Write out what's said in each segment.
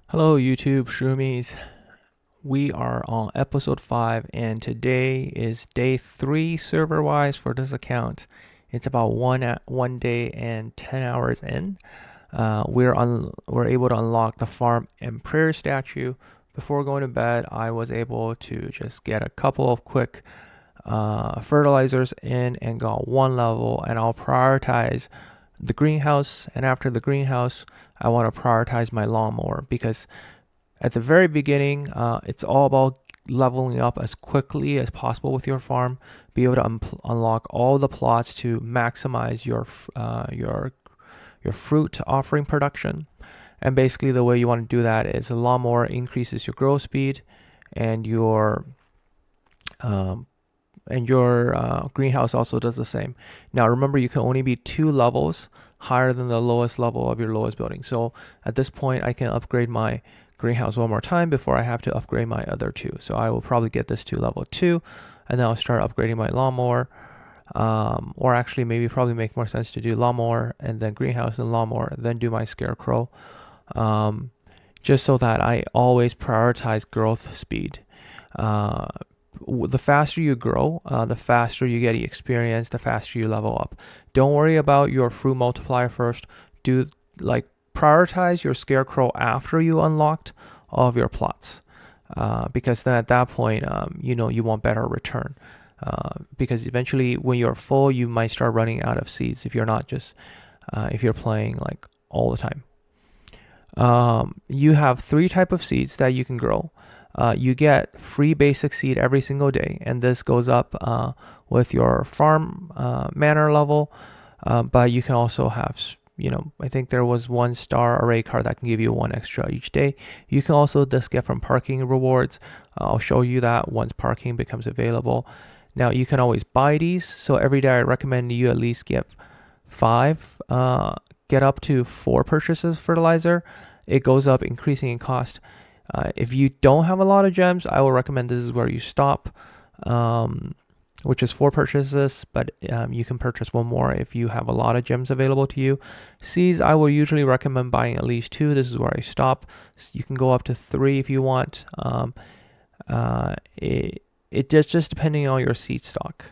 Hello YouTube Shroomies. We are on episode 5 and today is day 3 server wise for this account. It's about one day and 10 hours in. We're able to unlock the farm and prayer statue. Before going to bed, I was able to just get a couple of quick fertilizers in and got one level, and I'll prioritize the greenhouse, and after the greenhouse I want to prioritize my lawnmower because at the very beginning it's all about leveling up as quickly as possible with your farm, be able to unlock all the plots to maximize your fruit offering production. And basically the way you want to do that is a lawnmower increases your growth speed, and your greenhouse also does the same. Now remember, you can only be 2 levels higher than the lowest level of your lowest building. So at this point I can upgrade my greenhouse one more time before I have to upgrade my other 2. So I will probably get this to level 2 and then I'll start upgrading my lawnmower. Or actually maybe probably make more sense to do lawnmower and then greenhouse and lawnmower, then do my scarecrow. Just so that I always prioritize growth speed. The faster you grow, the faster you get experience, the faster you level up. Don't worry about your fruit multiplier first. Prioritize your scarecrow after you unlocked all of your plots, because then at that point, you want better return. Because eventually, when you're full, you might start running out of seeds if you're not just if you're playing like all the time. You have 3 types of seeds that you can grow. You get free basic seed every single day, and this goes up with your farm manor level. But you can also have, I think there was 1 star array card that can give you 1 extra each day. You can also just get from parking rewards. I'll show you that once parking becomes available. Now you can always buy these, so every day I recommend you at least get 5, get up to 4 purchases of fertilizer. It goes up, increasing in cost. If you don't have a lot of gems, I will recommend this is where you stop, which is 4 purchases, but you can purchase 1 more if you have a lot of gems available to you. Seeds, I will usually recommend buying at least 2. This is where I stop. So you can go up to 3 if you want. It just depending on your seed stock.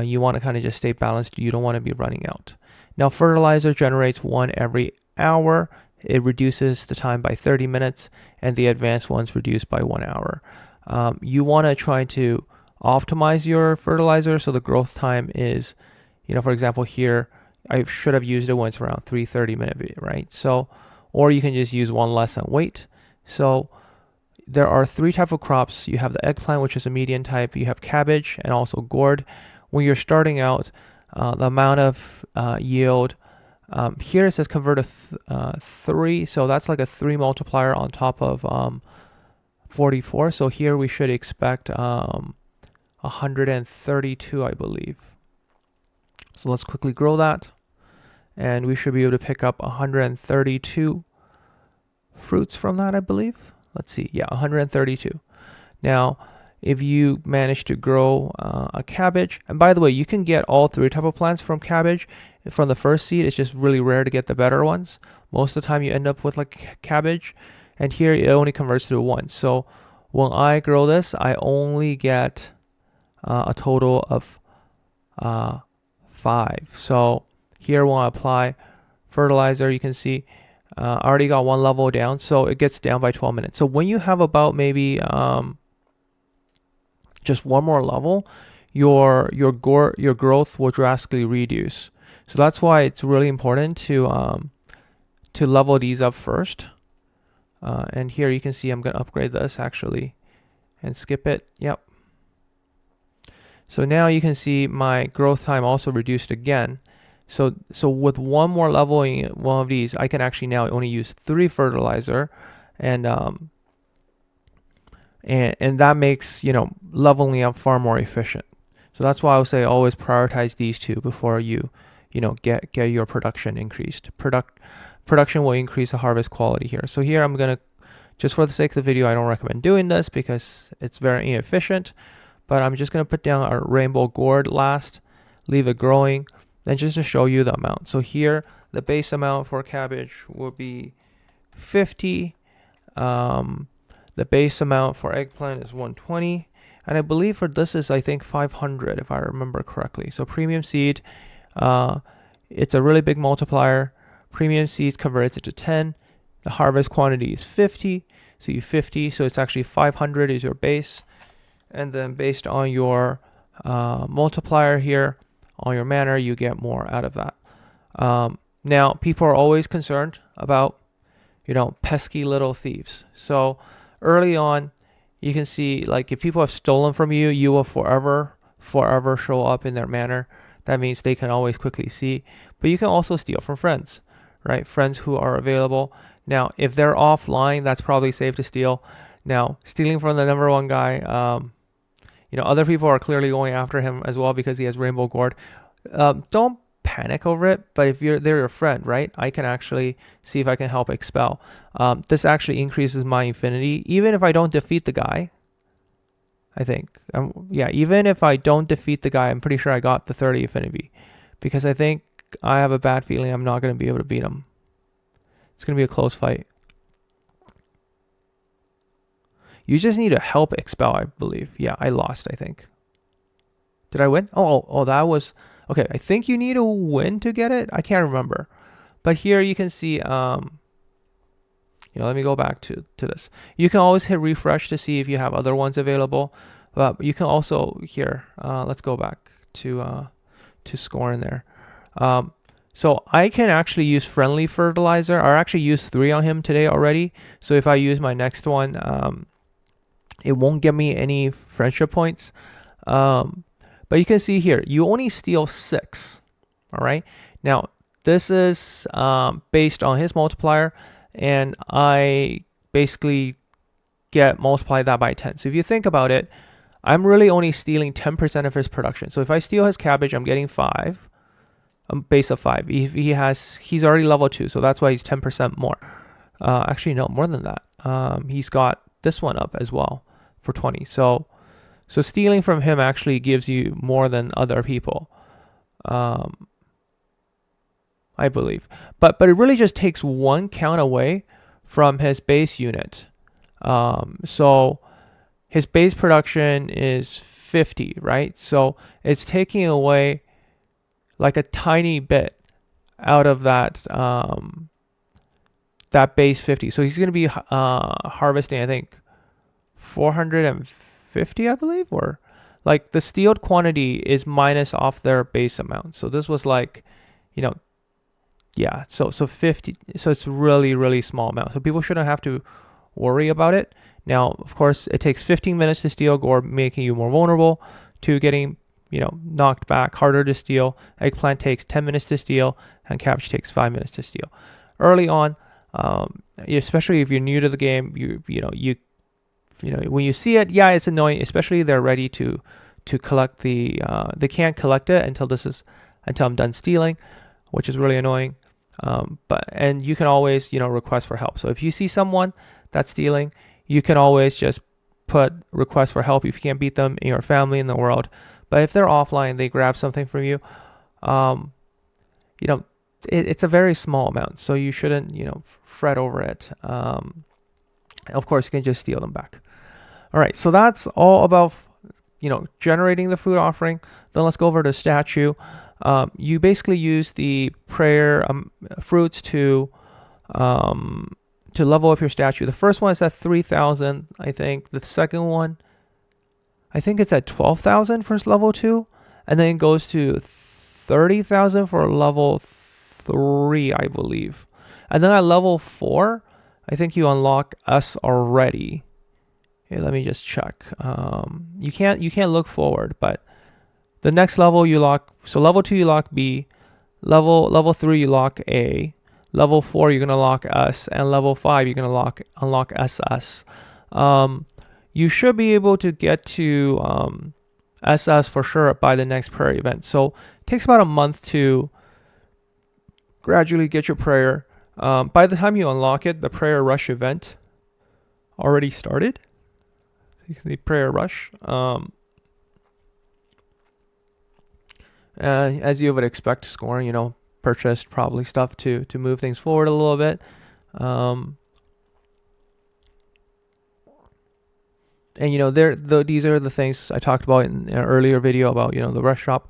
You want to kind of just stay balanced. You don't want to be running out. Now fertilizer generates 1 every hour. It reduces the time by 30 minutes, and the advanced ones reduced by 1 hour. You want to try to optimize your fertilizer so the growth time is, for example here, I should have used it when it's around 3:30 minute, right? So, or you can just use 1 less and wait. So there are 3 types of crops. You have the eggplant, which is a medium type. You have cabbage and also gourd. When you're starting out, the amount of yield, here it says convert a 3, so that's like a 3 multiplier on top of 44. So here we should expect 132, I believe. So let's quickly grow that, and we should be able to pick up 132 fruits from that, I believe. Let's see, yeah, 132. Now, if you manage to grow a cabbage, and by the way, you can get all 3 type of plants from cabbage from the first seed. It's just really rare to get the better ones. Most of the time you end up with like cabbage, and here it only converts to 1. So when I grow this, I only get a total of 5. So here when I apply fertilizer, you can see I already got 1 level down, so it gets down by 12 minutes. So when you have about maybe just 1 more level, your growth will drastically reduce. So that's why it's really important to level these up first. And here you can see I'm going to upgrade this actually and skip it. Yep. So now you can see my growth time also reduced again. So with 1 more level in one of these, I can actually now only use 3 fertilizer, and that makes leveling up far more efficient. So that's why I would say always prioritize these 2 before you get your production increased. Production will increase the harvest quality here. So here I'm gonna, just for the sake of the video, I don't recommend doing this because it's very inefficient, but I'm just gonna put down our rainbow gourd last, leave it growing, then just to show you the amount. So here the base amount for cabbage will be 50. The base amount for eggplant is 120. And I believe for this is, I think, 500 if I remember correctly. So premium seed, it's a really big multiplier. Premium seed converts it to 10. The harvest quantity is 50. So you 50. So it's actually 500 is your base. And then based on your multiplier here, on your mana, you get more out of that. Now, people are always concerned about, pesky little thieves. So early on, you can see, like, if people have stolen from you, you will forever show up in their manner. That means they can always quickly see. But you can also steal from friends, right? Friends who are available. Now, if they're offline, that's probably safe to steal. Now, stealing from the number one guy, other people are clearly going after him as well because he has Rainbow Gourd. Don't panic over it, but if they're your friend, right? I can actually see if I can help expel. This actually increases my infinity, even if I don't defeat the guy. I think, even if I don't defeat the guy, I'm pretty sure I got the 30 affinity, because I think I have a bad feeling I'm not going to be able to beat him. It's going to be a close fight. You just need to help expel, I believe. Yeah, I lost, I think. Did I win? Oh, that was... Okay, I think you need to win to get it. I can't remember. But here you can see... let me go back to this. You can always hit refresh to see if you have other ones available. But you can also... Here, let's go back to scoring there. So I can actually use friendly fertilizer. I actually used 3 on him today already. So if I use my next one... it won't give me any friendship points. But you can see here, you only steal 6. All right. Now, this is based on his multiplier, and I basically get multiplied that by 10. So if you think about it, I'm really only stealing 10% of his production. So if I steal his cabbage, I'm getting 5, a base of 5. He's already level 2, so that's why he's 10% more. Actually, no, more than that. He's got this one up as well for 20. So stealing from him actually gives you more than other people, I believe. But it really just takes 1 count away from his base unit. So his base production is 50, right? So it's taking away like a tiny bit out of that that base 50. So he's going to be harvesting, I think, 450, I believe, or like the stealed quantity is minus off their base amount. So this was like, so 50. So it's really, really small amount. So people shouldn't have to worry about it. Now, of course, it takes 15 minutes to steal gourd, making you more vulnerable to getting, knocked back, harder to steal. Eggplant takes 10 minutes to steal, and cabbage takes 5 minutes to steal. Early on, especially if you're new to the game, when you see it, it's annoying. Especially they're ready to collect the. They can't collect it until I'm done stealing, which is really annoying. And you can always request for help. So if you see someone that's stealing, you can always just put request for help if you can't beat them in your family in the world. But if they're offline, they grab something from you. It's a very small amount, so you shouldn't fret over it. Of course, you can just steal them back. All right, so that's all about generating the food offering. Then let's go over to statue. You basically use the prayer fruits to level up your statue. The first one is at 3,000, I think. The second one, I think it's at 12,000 for level 2, and then it goes to 30,000 for level 3, I believe. And then at level 4, I think you unlock us already. Okay, let me just check. You can't look forward, but the next level you lock. So level 2 you lock B, level 3 you lock A, level 4 you're gonna lock us, and level 5 you're gonna unlock SS. You should be able to get to SS for sure by the next prayer event. So it takes about a month to gradually get your prayer. By the time you unlock it, the prayer rush event already started. You can see prayer rush. As you would expect, scoring, purchased probably stuff to move things forward a little bit. And these are the things I talked about in an earlier video about the rush shop.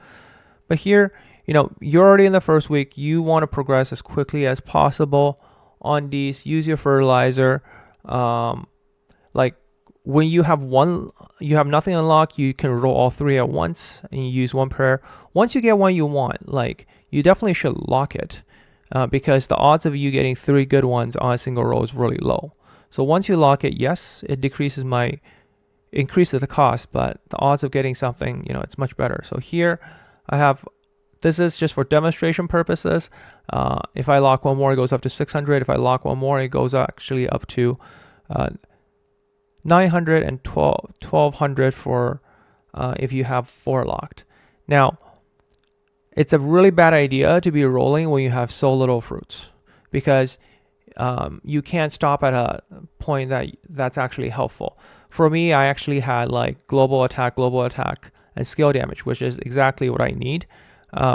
But here, you're already in the first week. You want to progress as quickly as possible on these. Use your fertilizer. Like when you have nothing unlocked, you can roll all 3 at once and you use 1 prayer. Once you get one you want, like you definitely should lock it, because the odds of you getting 3 good ones on a single roll is really low. So once you lock it, yes, it increases the cost, but the odds of getting something, it's much better. So here I have, this is just for demonstration purposes. If I lock one more, it goes up to 600. If I lock one more, it goes actually up to 900 and 1200 for if you have 4 locked. Now, it's a really bad idea to be rolling when you have so little fruits, because you can't stop at a point that's actually helpful. For me, I actually had like global attack, and skill damage, which is exactly what I need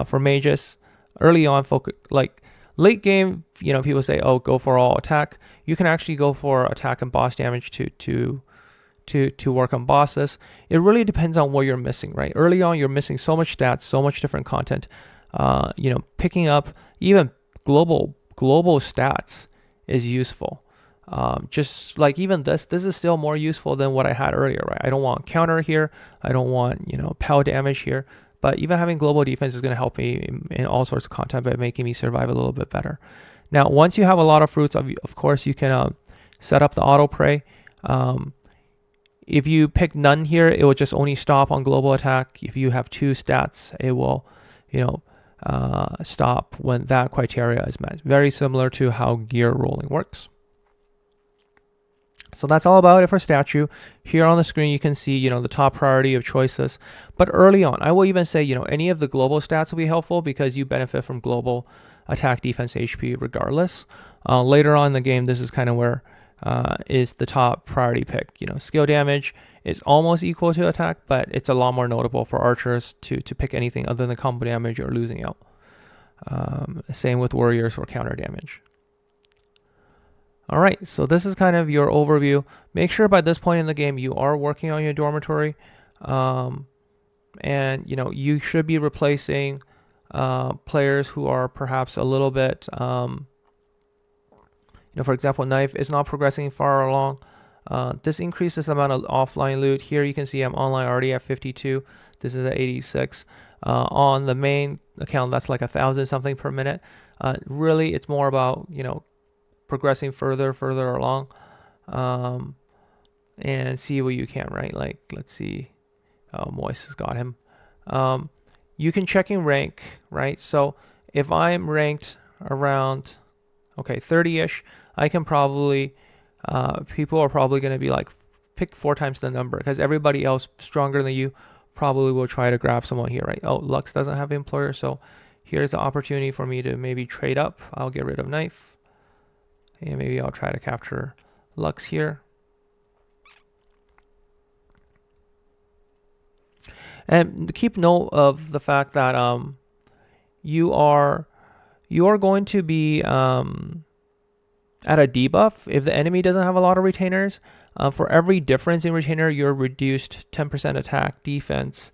for mages. Early on, like late game, people say, oh, go for all attack. You can actually go for attack and boss damage to work on bosses. It really depends on what you're missing, right? Early on, you're missing so much stats, so much different content. Picking up even global stats is useful. Just like even this is still more useful than what I had earlier, right? I don't want counter here. I don't want, POW damage here. But even having global defense is going to help me in all sorts of content by making me survive a little bit better. Now, once you have a lot of fruits, of course, you can set up the auto pray. If you pick none here, it will just only stop on global attack. If you have 2 stats, it will, stop when that criteria is met. Very similar to how gear rolling works. So that's all about it for statue. Here on the screen, you can see, the top priority of choices. But early on, I will even say, any of the global stats will be helpful because you benefit from global attack, defense, HP regardless. Later on in the game, this is kind of where is the top priority pick. Skill damage is almost equal to attack, but it's a lot more notable for archers to pick anything other than combo damage or losing out. Same with warriors for counter damage. All right, so this is kind of your overview. Make sure by this point in the game you are working on your dormitory, and you should be replacing players who are perhaps a little bit, for example, Knife is not progressing far along. This increases the amount of offline loot. Here you can see I'm online already at 52. This is at 86. On the main account, that's like 1,000 something per minute. Really, it's more about progressing further along, and see what you can, right? Like, let's see. Moist has got him. You can check in rank, right? So if I'm ranked around 30-ish, I can probably, people are probably going to be like, pick 4 times the number, because everybody else stronger than you probably will try to grab someone here, right? Oh, Lux doesn't have employer, so here's the opportunity for me to maybe trade up. I'll get rid of Knife, and maybe I'll try to capture Lux here. And keep note of the fact that you are going to be at a debuff if the enemy doesn't have a lot of retainers. For every difference in retainer, you're reduced 10% attack, defense,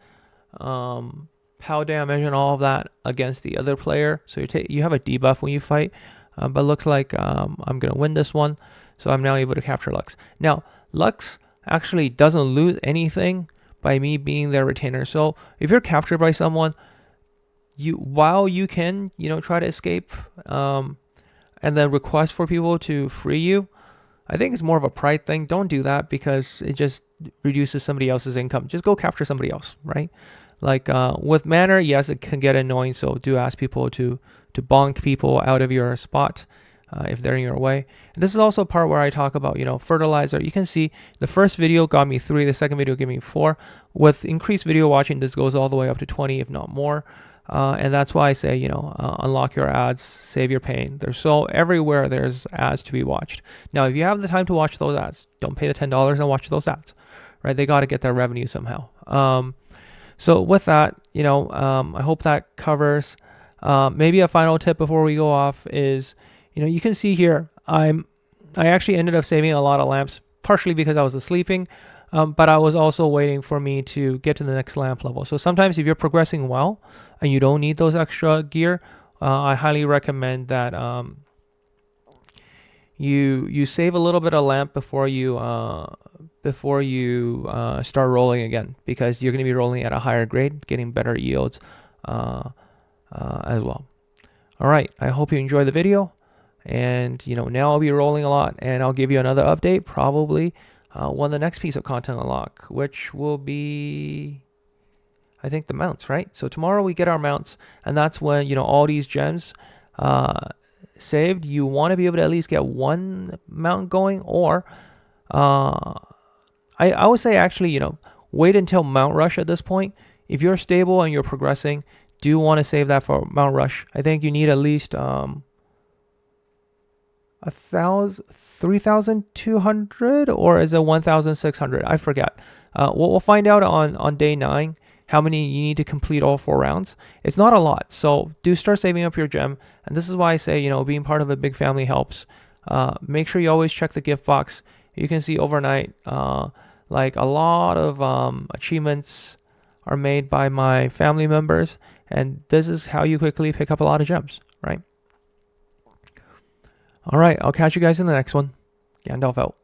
POW damage, and all of that against the other player. So you have a debuff when you fight. But looks like I'm going to win this one. So I'm now able to capture Lux. Now, Lux actually doesn't lose anything by me being their retainer. So if you're captured by someone, while you can, try to escape, and then request for people to free you, I think it's more of a pride thing. Don't do that because it just reduces somebody else's income. Just go capture somebody else, right? Like with Manor, yes, it can get annoying. So do ask people to bonk people out of your spot if they're in your way. And this is also a part where I talk about, fertilizer. You can see the first video got me 3, the second video gave me 4. With increased video watching, this goes all the way up to 20, if not more. And that's why I say, unlock your ads, save your pain. There's everywhere there's ads to be watched. Now, if you have the time to watch those ads, don't pay the $10 and watch those ads, right? They got to get their revenue somehow. So with that, I hope that covers. Maybe a final tip before we go off is, you can see here, I actually ended up saving a lot of lamps, partially because I was sleeping, But I was also waiting for me to get to the next lamp level. So sometimes if you're progressing well and you don't need those extra gear, I highly recommend that you save a little bit of lamp before you start rolling again, because you're going to be rolling at a higher grade, getting better yields as well. All right, I hope you enjoyed the video, and now I'll be rolling a lot, and I'll give you another update probably when the next piece of content unlock, which will be, I think, the mounts, right? So tomorrow we get our mounts, and that's when all these gems saved. You want to be able to at least get one mount going, or I would say actually wait until Mount Rush at this point. If you're stable and you're progressing, do want to save that for Mount Rush. I think you need at least 3,200, or is it 1,600? I forget. We'll find out on day 9 how many you need to complete all 4 rounds. It's not a lot, so do start saving up your gem. And this is why I say being part of a big family helps. Make sure you always check the gift box. You can see overnight like a lot of achievements are made by my family members, and this is how you quickly pick up a lot of gems, right? All right, I'll catch you guys in the next one. Gandolf out.